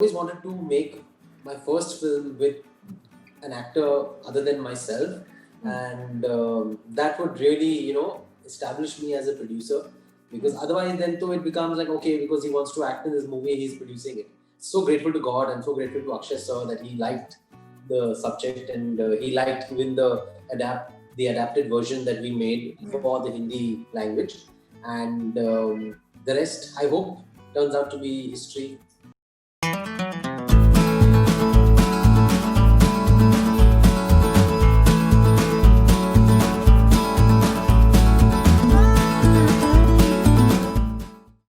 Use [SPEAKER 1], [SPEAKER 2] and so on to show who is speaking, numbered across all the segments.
[SPEAKER 1] always wanted to make my first film with an actor other than myself, and that would really, establish me as a producer. Because otherwise, then though it becomes like, okay, because he wants to act in this movie, he's producing it. So grateful to God and so grateful to Akshay sir that he liked the subject, and he liked even the adapted version that we made for the Hindi language, and the rest, I hope, turns out to be history.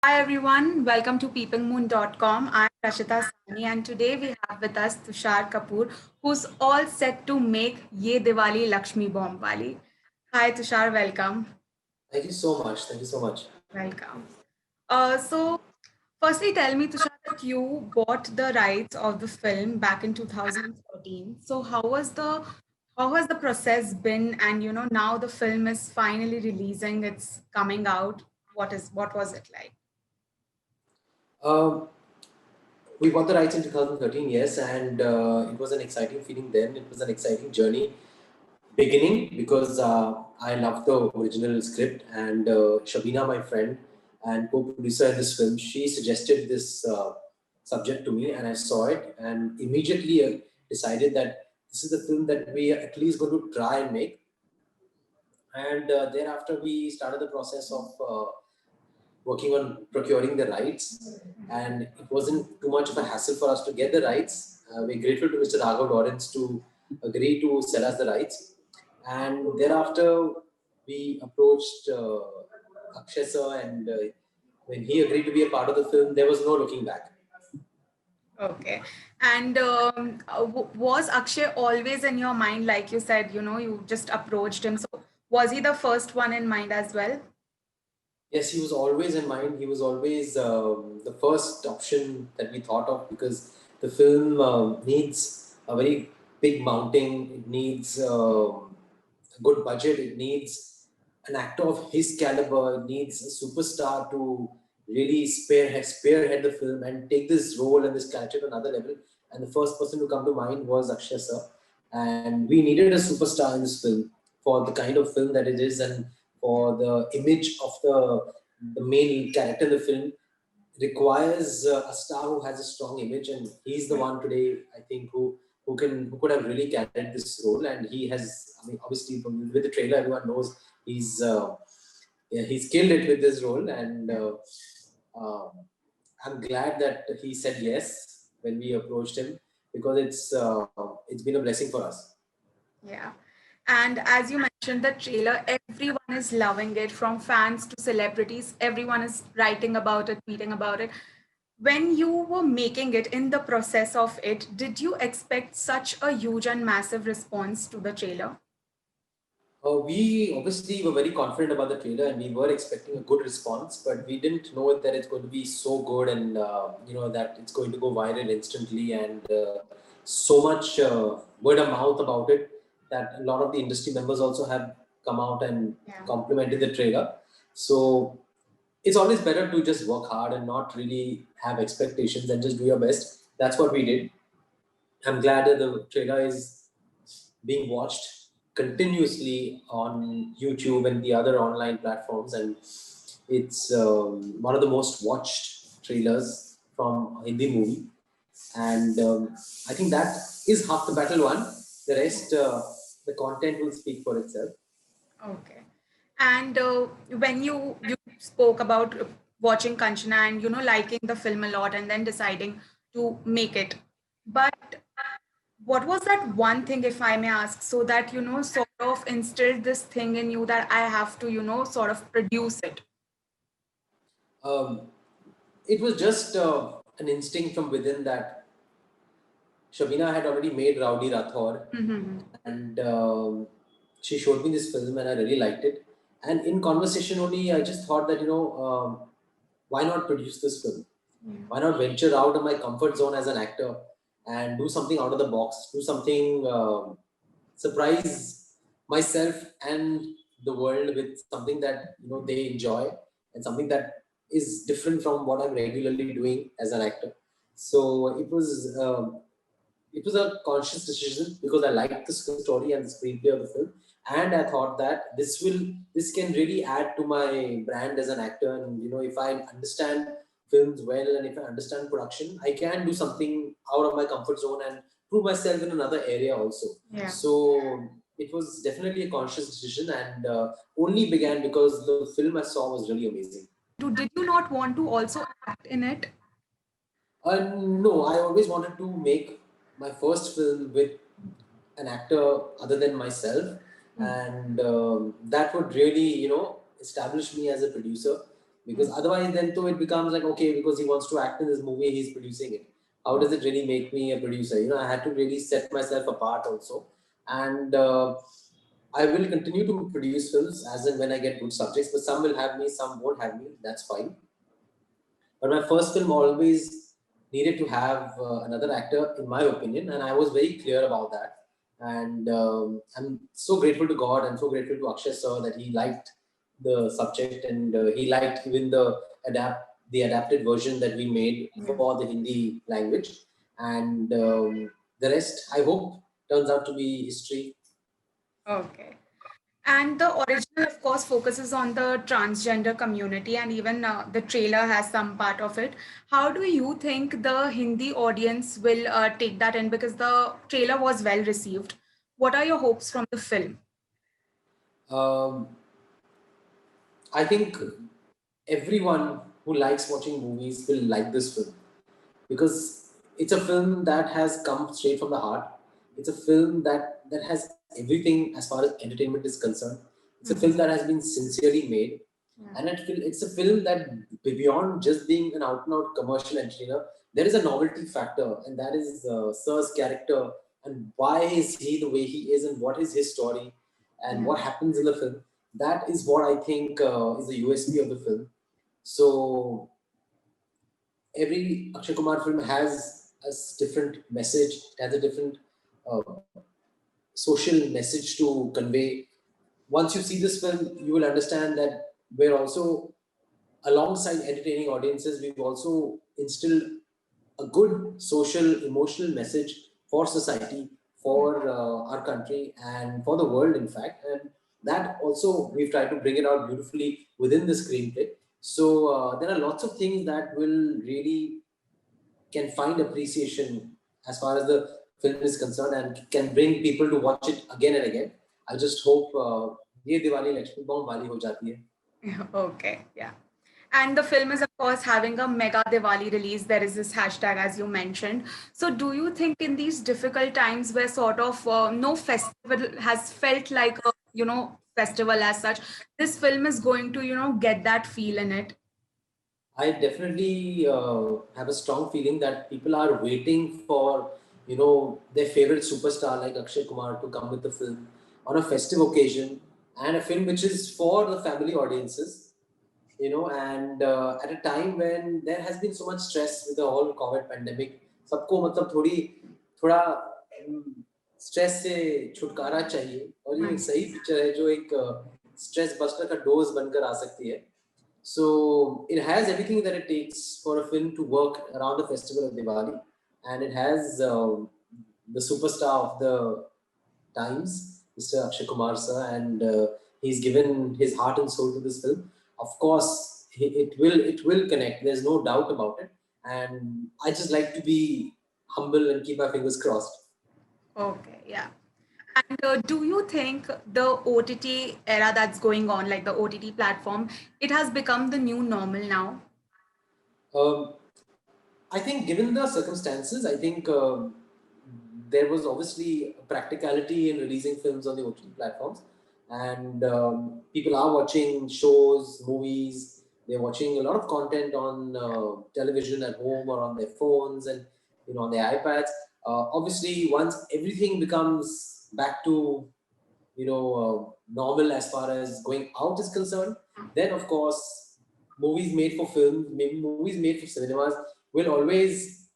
[SPEAKER 2] Hi everyone, welcome to PeepingMoon.com. I'm Rashita Sani and today we have with us Tusshar Kapoor who's all set to make Ye Diwali Laxmmi Bomb wali. Hi Tushar, welcome.
[SPEAKER 1] Thank you so much. Thank you so much.
[SPEAKER 2] Welcome. So firstly tell me Tushar that you bought the rights of the film back in 2013. So how has the process been, and now the film is finally releasing, it's coming out. What was it like?
[SPEAKER 1] Um, we bought the rights in 2013, yes, and it was an exciting feeling then. It was an exciting journey beginning because I loved the original script, and Shabina, my friend and co-producer in this film, she suggested this subject to me, and I saw it, and immediately decided that this is the film that we are at least going to try and make. And thereafter, we started the process of working on procuring the rights, and it wasn't too much of a hassle for us to get the rights. We're grateful to Mr. Raghav Lawrence to agree to sell us the rights, and thereafter we approached Akshay sir, and when he agreed to be a part of the film, there was no looking back.
[SPEAKER 2] Okay. And was Akshay always in your mind? Like you said, you just approached him. So was he the first one in mind as well?
[SPEAKER 1] Yes, he was always in mind. He was always the first option that we thought of, because the film needs a very big mounting. It needs a good budget. It needs an actor of his caliber. It needs a superstar to really spearhead the film and take this role and this character to another level. And the first person to come to mind was Akshay sir. And we needed a superstar in this film for the kind of film that it is, and for the image of the main character in the film requires a star who has a strong image, and he's the one today, I think, who could have really carried this role, and he has. I mean, obviously, with the trailer, everyone knows he's yeah, he's killed it with this role, and um, I'm glad that he said yes when we approached him, because it's been a blessing for us.
[SPEAKER 2] Yeah. And as you mentioned, the trailer, everyone is loving it, from fans to celebrities. Everyone is writing about it, tweeting about it. When you were making it, in the process of it, did you expect such a huge and massive response to the trailer?
[SPEAKER 1] We obviously were very confident about the trailer, and we were expecting a good response, but we didn't know that it's going to be so good, and that it's going to go viral instantly, and so much word of mouth about it that a lot of the industry members also have come out and
[SPEAKER 2] Yeah.
[SPEAKER 1] complimented the trailer. So it's always better to just work hard and not really have expectations and just do your best. That's what we did. I'm glad that the trailer is being watched continuously on YouTube and the other online platforms, and it's one of the most watched trailers from a Hindi movie. And I think that is half the battle won. The rest, the content will speak for itself.
[SPEAKER 2] Okay. And when you spoke about watching Kanchana and liking the film a lot and then deciding to make it, but what was that one thing, if I may ask, so that sort of instilled this thing in you that I have to sort of produce it?
[SPEAKER 1] Um, it was just an instinct from within that Shabina had already made Rowdy Rathore,
[SPEAKER 2] Mm-hmm.
[SPEAKER 1] and she showed me this film, and I really liked it. And in conversation only, I just thought that why not produce this film? Why not venture out of my comfort zone as an actor and do something out of the box? Do something, surprise myself and the world with something that they enjoy, and something that is different from what I'm regularly doing as an actor. So it was a conscious decision because I liked the story and the screenplay of the film, and I thought that this can really add to my brand as an actor. And if I understand films well and if I understand production, I can do something out of my comfort zone and prove myself in another area also.
[SPEAKER 2] Yeah.
[SPEAKER 1] So it was definitely a conscious decision, and only began because the film I saw was really amazing.
[SPEAKER 2] Did you not want to also act in it?
[SPEAKER 1] No, I always wanted to make my first film with an actor other than myself,
[SPEAKER 2] Mm.
[SPEAKER 1] and that would really, establish me as a producer. Because otherwise, then though it becomes like, okay, because he wants to act in this movie, he's producing it. How does it really make me a producer? I had to really set myself apart also, and I will continue to produce films as and when I get good subjects. But some will have me, some won't have me. That's fine. But my first film always needed to have another actor, in my opinion, and I was very clear about that. And I'm so grateful to God and so grateful to Akshay sir that he liked the subject, and he liked even the adapted version that we made
[SPEAKER 2] Yeah.
[SPEAKER 1] for the Hindi language. And the rest, I hope, turns out to be history.
[SPEAKER 2] Okay. And the original, of course, focuses on the transgender community, and even the trailer has some part of it. How do you think the Hindi audience will take that in? Because the trailer was well received. What are your hopes from the film?
[SPEAKER 1] Um, I think everyone who likes watching movies will like this film because it's a film that has come straight from the heart. It's a film that has everything as far as entertainment is concerned. It's a film that has been sincerely made,
[SPEAKER 2] Yeah.
[SPEAKER 1] and it's a film that beyond just being an out and out commercial entertainer, there is a novelty factor, and that is Sir's character and why is he the way he is, and what is his story, and
[SPEAKER 2] Yeah.
[SPEAKER 1] what happens in the film. That is what I think is the USP of the film. So every Akshay Kumar film has a different message. It has a different uh, social message to convey. Once you see this film, you will understand that we're also, alongside entertaining audiences, we've also instilled a good social, emotional message for society, for our country, and for the world, in fact. And that also we've tried to bring it out beautifully within the screenplay. So there are lots of things that will really can find appreciation as far as the film is concerned and can bring people to watch it again and again. I just hope ये Diwali Lakshmi bomb वाली हो जाती है.
[SPEAKER 2] Okay, yeah. And the film is, of course, having a mega Diwali release. There is this hashtag, as you mentioned. So, do you think in these difficult times where sort of no festival has felt like a, festival as such, this film is going to, get that feel in it?
[SPEAKER 1] I definitely have a strong feeling that people are waiting for their favorite superstar like Akshay Kumar to come with the film on a festive occasion, and a film which is for the family audiences. And at a time when there has been so much stress with the whole COVID pandemic, सबको मतलब थोड़ा stress से छुटकारा चाहिए, और ये एक
[SPEAKER 2] Right.
[SPEAKER 1] सही पिक्चर है जो एक स्ट्रेस बस्टर का डोज बनकर आ सकती है. So it has everything that it takes for a film to work around the festival of Diwali, and it has the superstar of the times, Mr. Akshay Kumar sir, and he's given his heart and soul to this film. Of course, it will connect. There's no doubt about it, and I just like to be humble and keep my fingers crossed.
[SPEAKER 2] Okay, yeah. And do you think the OTT era that's going on, like the OTT platform, it has become the new normal now?
[SPEAKER 1] Um, I think, given the circumstances, I think there was obviously a practicality in releasing films on the OTT platforms, and people are watching shows, movies. They're watching a lot of content on television at home or on their phones and on their iPads. Obviously, once everything becomes back to normal as far as going out is concerned, then of course movies made for film, maybe movies made for cinemas will always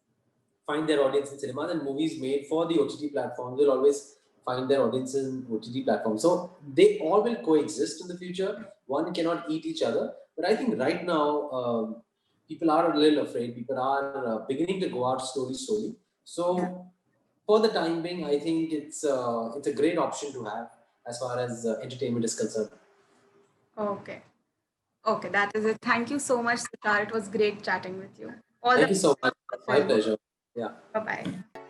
[SPEAKER 1] find their audience in cinemas, and movies made for the OTT platforms will always find their audience in OTT platforms. So they all will coexist in the future. One cannot eat each other. But I think right now, people are a little afraid. People are beginning to go out slowly.
[SPEAKER 2] Yeah.
[SPEAKER 1] So for the time being, I think it's a great option to have as far as entertainment is concerned.
[SPEAKER 2] Okay. Okay, that is it. Thank you so much, Tushar. It was great chatting with you. All the
[SPEAKER 1] Thank you
[SPEAKER 2] best
[SPEAKER 1] so much.
[SPEAKER 2] for the
[SPEAKER 1] My
[SPEAKER 2] film.
[SPEAKER 1] pleasure. Yeah.
[SPEAKER 2] Bye bye.